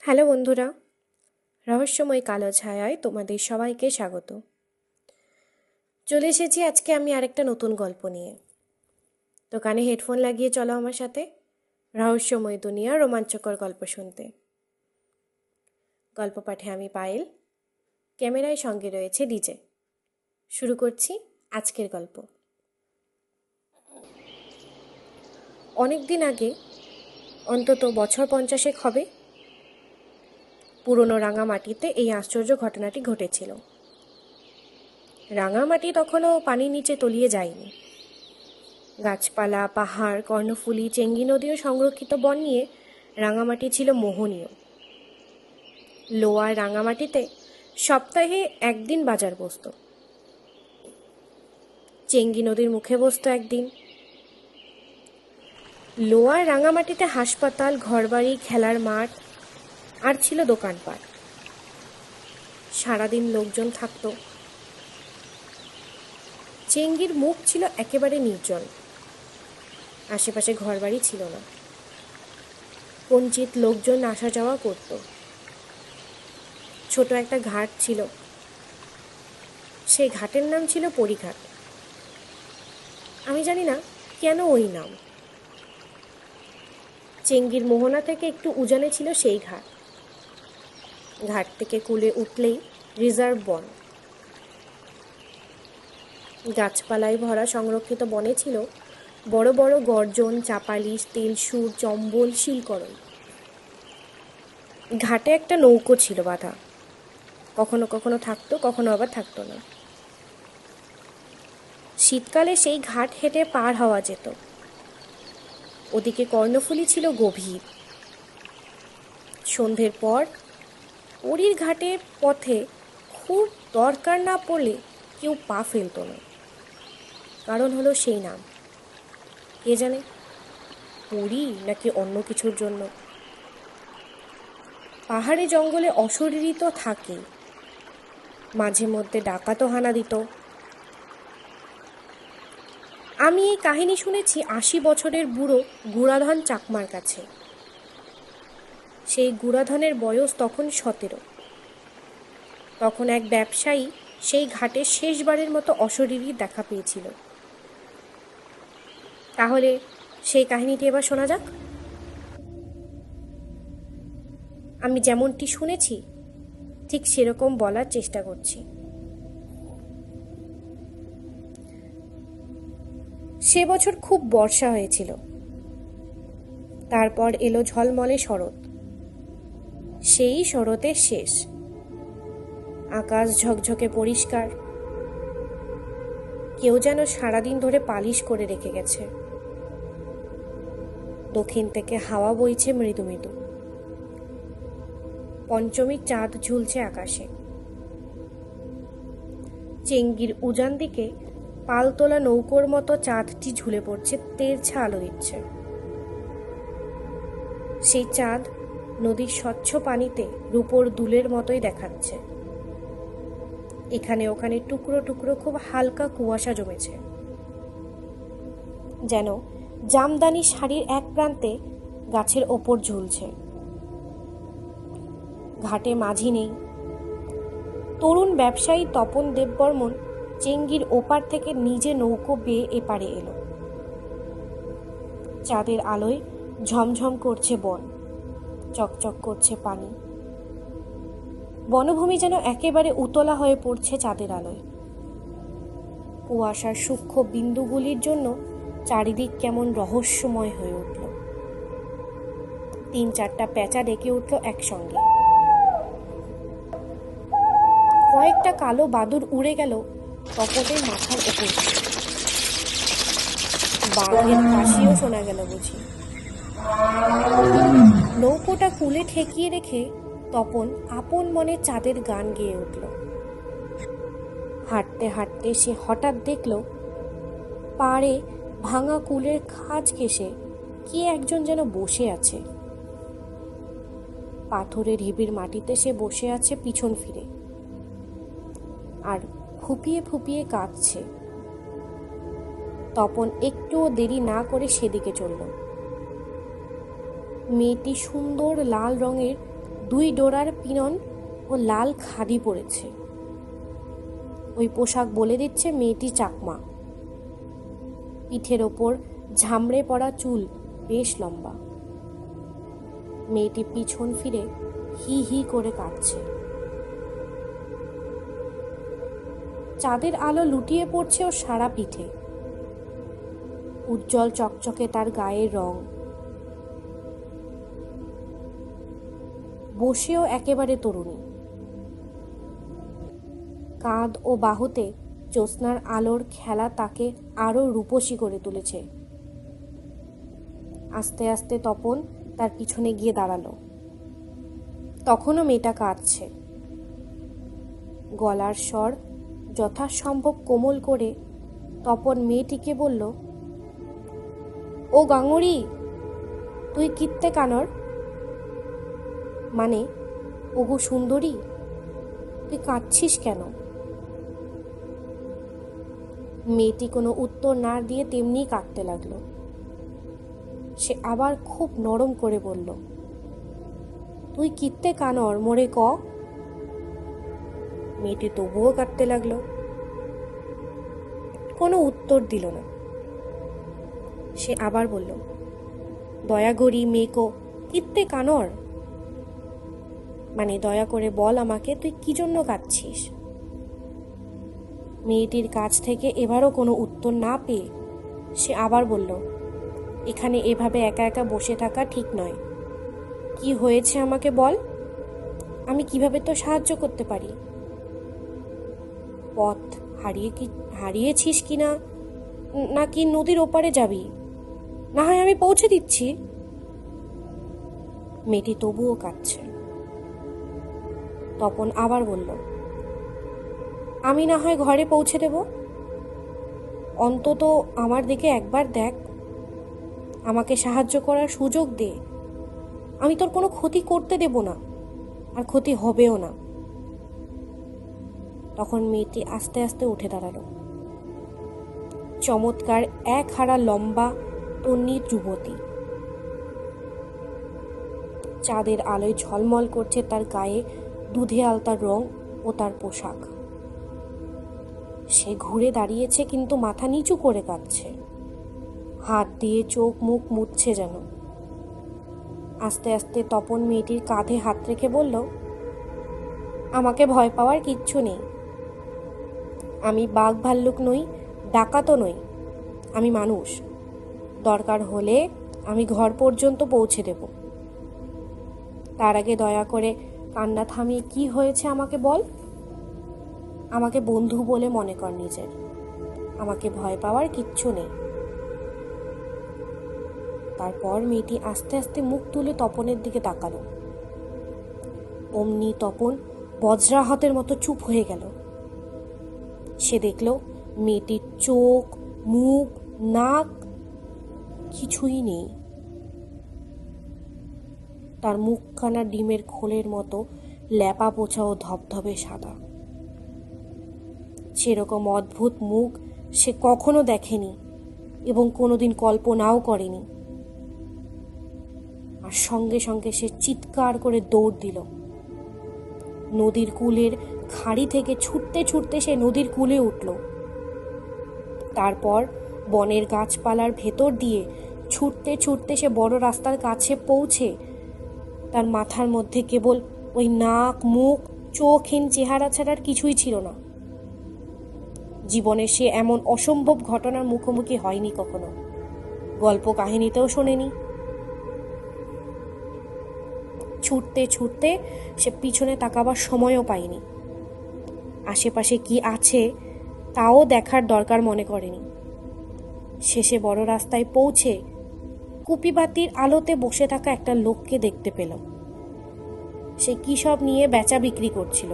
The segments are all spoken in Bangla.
হ্যালো বন্ধুরা, রহস্যময় কালো ছায়ায় তোমাদের সবাইকে স্বাগত। চলে এসেছি আজকে আমি আরেকটা নতুন গল্প নিয়ে। তো কানে হেডফোন লাগিয়ে চলো আমার সাথে রহস্যময় দুনিয়া রোমাঞ্চকর গল্প শুনতে। গল্প পাঠে আমি পায়েল, ক্যামেরায় সঙ্গে রয়েছে ডিজে। শুরু করছি আজকের গল্প। অনেক দিন আগে, অন্তত বছর 50 হবে, পুরনো রাঙামাটিতে এই আশ্চর্য ঘটনাটি ঘটেছিল। রাঙামাটি তখনও পানির নিচে তলিয়ে যায়নি। গাছপালা, পাহাড়, কর্ণফুলী, চেঙ্গি নদী ও সংরক্ষিত বন নিয়ে রাঙামাটি ছিল মোহনীয়। লোয়ার রাঙামাটিতে সপ্তাহে একদিন বাজার বসত। চেঙ্গি নদীর মুখে বসত একদিন। লোয়ার রাঙামাটিতে হাসপাতাল, ঘরবাড়ি, খেলার মাঠ আর ছিল দোকানপাট। সারাদিন লোকজন থাকত। চেঙ্গির মুখ ছিল একেবারে নির্জন। আশেপাশে ঘরবাড়ি ছিল না। কঞ্চিত লোকজন আসা যাওয়া করত। ছোট একটা ঘাট ছিল। সেই ঘাটের নাম ছিল পরিঘাট। আমি জানি না কেন ওই নাম। চেঙ্গির মোহনা থেকে একটু উজানে ছিল সেই ঘাট। ঘাট থেকে কুলে উঠলেই রিজার্ভ বন। গাছপালায় ভরা সংরক্ষিত বনে ছিল বড় বড় গর্জন, চাপালিশ, তেলসুর, চম্বল, শিলকরই। ঘাটে একটা নৌকো ছিল বাঁধা। কখনো কখনো থাকতো, কখনো আবার থাকতো না। শীতকালে সেই ঘাট হেঁটে পার হওয়া যেত। ওদিকে কর্ণফুলী ছিল গভীর। সন্ধ্যের পর পরীর ঘাটের পথে খুব দরকার না পড়লে কেউ পা ফেলত না। কারণ হলো সেই নাম। কে জানে, পরী নাকি অন্য কিছুর জন্য। পাহাড়ে জঙ্গলে অশরীরী তো থাকেই, মাঝে মধ্যে ডাকাতও হানা দিত। আমি এই কাহিনী শুনেছি 80 বছরের বুড়ো গুড়াধন চাকমার কাছে। সেই গুড়াধনের বয়স তখন 17। তখন এক ব্যবসায়ী সেই ঘাটে শেষবারের মতো অশরীরী দেখা পেয়েছিল। তাহলে সেই কাহিনীটি এবার শোনা যাক। আমি যেমনটি শুনেছি ঠিক সেরকম বলার চেষ্টা করছি। সে বছর খুব বর্ষা হয়েছিল। তারপর এলো ঝলমলে শরৎ। সেই শরতের শেষ। আকাশ ঝকঝকে পরিষ্কার। কেউ যেন সারাদিন ধরে পালিশ করে রেখে গেছে। দক্ষিণ থেকে হাওয়া বইছে মৃদু মৃদু। পঞ্চমীর চাঁদ ঝুলছে আকাশে। চেঙ্গির উজান দিকে পালতোলা নৌকোর মতো চাঁদটি ঝুলে পড়ছে, তেরছা আলো দিচ্ছে। সেই চাঁদ নদীর স্বচ্ছ পানিতে রূপোর দুলের মতোই দেখাচ্ছে। এখানে ওখানে টুকরো টুকরো খুব হালকা কুয়াশা জমেছে। যেন জামদানি শাড়ির এক প্রান্তে গাছের ওপর ঝুলছে। ঘাটে মাঝি নেই। তরুণ ব্যবসায়ী তপন দেববর্মন চেঙ্গির ওপার থেকে নিজে নৌকো বেয়ে এপারে এলো। চাঁদের আলোয় ঝমঝম করছে বন, চকচক করছে পানি। বনভূমি যেন একেবারে উতলা হয়ে পড়ছে চাঁদের আলোয়। কুয়াশার সূক্ষ্ম বিন্দুগুলির জন্য চারিদিক কেমন রহস্যময় হয়ে উঠল। 3-4টা পেঁচা ডেকে উঠল একসঙ্গে। কয়েকটা কালো বাদুড় উড়ে গেল তপনের মাথার ওপর। বাঘের কাশিও শোনা গেল বুঝি। নৌকোটা কুলে ঠেকিয়ে রেখে তপন আপন মনে চাঁদের গান গেয়ে উঠল। হাঁটতে হাঁটতে সে হঠাৎ দেখল পাড়ে ভাঙা কুলের খাঁজ ঘেঁষে কে একজন যেন বসে আছে। পাথরের ঢিবির মাটিতে সে বসে আছে পিছন ফিরে, আর ফুপিয়ে ফুপিয়ে কাঁদছে। তপন একটুও দেরি না করে সেদিকে চলল। মেয়েটি সুন্দর লাল রঙের 2 ডোরার পিনন ও লাল খাদি পরেছে। ওই পোশাক বলে দিচ্ছে মেয়েটি চাকমা। পিঠের ওপর ঝামড়ে পড়া চুল বেশ লম্বা। মেয়েটি পিছন ফিরে হি হি করে কাঁদছে। চাঁদের আলো লুটিয়ে পড়ছে ওর সারা পিঠে। উজ্জ্বল চকচকে তার গায়ের রং। বসেও একেবারে তরুণী। কাঁধ ও বাহুতে জ্যোৎস্নার আলোর খেলা তাকে আরো রূপসী করে তুলেছে। আস্তে আস্তে তপন তার পিছনে গিয়ে দাঁড়ালো। তখনও মেয়েটা কাঁদছে। গলার স্বর যথাসম্ভব কোমল করে তপন মেয়েটিকে বলল, ও গাঙুরি, তুই কিত্তে কানর? মানে, ওগো সুন্দরী, তুই কাঁদছিস কেন? মেয়েটি কোনো উত্তর না দিয়ে তেমনি কাঁদতে লাগলো। সে আবার খুব নরম করে বলল, তুই কিত্তে কানর মোরে ক? মেয়েটি তবুও কাঁদতে লাগলো। কোনো উত্তর দিল না। সে আবার বলল, দয়াগরি মেকো, কিত্তে কানর? মানে, দয়া করে বল আমাকে, তুই কি জন্য কাঁদছিস? মেয়েটির কাছ থেকে এবারও কোনো উত্তর না পেয়ে সে আবার বলল, এখানে এভাবে একা একা বসে থাকা ঠিক নয়। কি হয়েছে আমাকে বল, আমি কিভাবে তো সাহায্য করতে পারি। পথ হারিয়েছিস কিনা, নাকি নদীর ওপারে যাবি? না হয় আমি পৌঁছে দিচ্ছি। মেয়েটি তবুও কাঁদছে। তপন আবার বলল, আমি না হয় ঘরে পৌঁছে দেব, অন্তত আমার দিকে একবার দেখ, আমাকে সাহায্য করার সুযোগ দে। আমি তোর কোনো ক্ষতি করতে দেব না, আর ক্ষতি হবেও না। তখন মেয়েটি আস্তে আস্তে উঠে দাঁড়ালো। চমৎকার এক হাড়া লম্বা তন্নি যুবতী। চাঁদের আলোয় ঝলমল করছে তার গায়ে দুধে আলতার রং ও তার পোশাক। সে ঘুরে দাঁড়িয়েছে, কিন্তু মাথা নিচু করে কাঁদছে। হাত দিয়ে চোখ মুখ মুছছে যেন। আস্তে আস্তে তপন মেয়েটির কাঁধে হাত রেখে বলল, আমাকে ভয় পাওয়ার কিচ্ছু নেই। আমি বাঘ ভাল্লুক নই, ডাকাতও নই, আমি মানুষ। দরকার হলে আমি ঘর পর্যন্ত পৌঁছে দেব। তার আগে দয়া করে কান্না থামিয়ে কি হয়েছে আমাকে বল। আমাকে বন্ধু বলে মনে কর নিজের। আমাকে ভয় পাওয়ার কিচ্ছু নেই। তারপর মেয়েটি আস্তে আস্তে মুখ তুলে তপনের দিকে তাকালো। অমনি তপন বজ্রাহতের মতো চুপ হয়ে গেল। সে দেখল মেয়েটির চোখ, মুখ, নাক কিছুই নেই। তার মুখখানা ডিমের খোলের মতো ল্যাপা পোছা ও ধবধবে সাদা। সেরকম অদ্ভুত মুখ সে কখনো দেখেনি এবং কোনোদিন কল্পনাও করেনি। আর সঙ্গে সঙ্গে সে চিৎকার করে দৌড় দিল। নদীর কূলের খাড়ি থেকে ছুটতে ছুটতে সে নদীর কূলে উঠল। তারপর বনের গাছপালার ভেতর দিয়ে ছুটতে ছুটতে সে বড় রাস্তার কাছে পৌঁছে তার মাথার মধ্যে কেবল ওই নাক, মুখ, চোখহীন চেহারা ছাড়ার কিছুই ছিল না। জীবনে সে এমন অসম্ভব ঘটনার মুখোমুখি হয়নি কখনো, গল্প কাহিনীতেও শোনেনি। ছুটতে ছুটতে সে পিছনে তাকাবার সময়ও পায়নি। আশেপাশে কি আছে তাও দেখার দরকার মনে করেনি। শেষে বড় রাস্তায় পৌঁছে কুপিবাতির আলোতে বসে থাকা একটা লোককে দেখতে পেল। সে কি সব নিয়ে বেচা বিক্রি করছিল।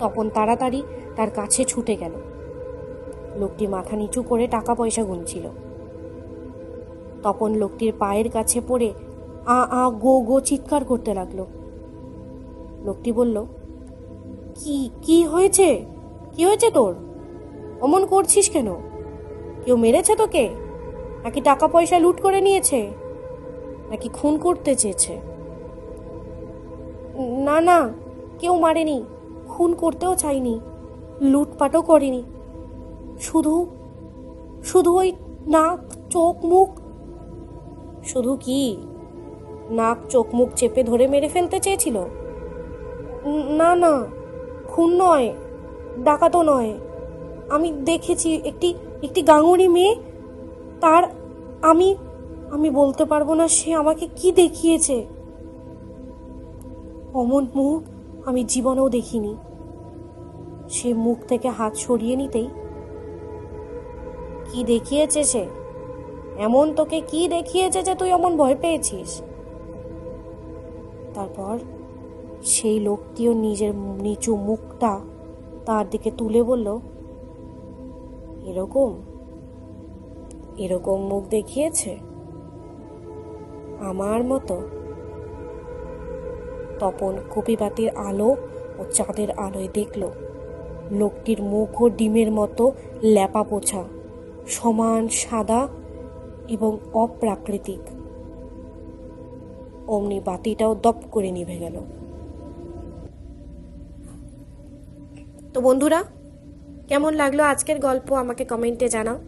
তপন তাড়াতাড়ি তার কাছে ছুটে গেল। লোকটি মাথা নিচু করে টাকা পয়সা গুনছিল। তপন লোকটির পায়ের কাছে পড়ে আ আ গো গো চিৎকার করতে লাগলো। লোকটি বলল, কি কি হয়েছে? কি হয়েছে তোর? অমন করছিস কেন? কেউ মেরেছে তোকে? নাকি টাকা পয়সা লুট করে নিয়েছে? নাকি খুন করতে চেয়েছে? না না, কেউ মারেনি, খুন করতেও চাইনি, লুটপাটও করেনি, শুধু শুধু ওই নাক চোখ মুখ। শুধু কি নাক চোখ মুখ চেপে ধরে মেরে ফেলতে চেয়েছিল? না না, খুন নয়, ডাকাতও নয়। আমি দেখেছি একটি একটি গাঙুরি মেয়ে, তার আমি আমি বলতে পারবো না সে আমাকে কি দেখিয়েছে। অমন মুখ আমি জীবনেও দেখিনি। সে মুখ থেকে হাত সরিয়ে নিতেই, কি দেখিয়েছে সে? এমন তোকে কি দেখিয়েছে যে তুই অমন ভয় পেয়েছিস? তারপর সেই লোকটিও নিজের নিচু মুখটা তার দিকে তুলে বলল, এরকম এরকম মুখ দেখিয়েছে আমার মতো? তপন কপিবাতির আলো ও চাঁদের আলোয় দেখল লোকটির মুখও ডিমের মতো ল্যাপা পোছা, সমান সাদা এবং অপ্রাকৃতিক। অমনি বাতিটাও দপ করে নিভে গেল। তো বন্ধুরা, কেমন লাগলো আজকের গল্প আমাকে কমেন্টে জানাও।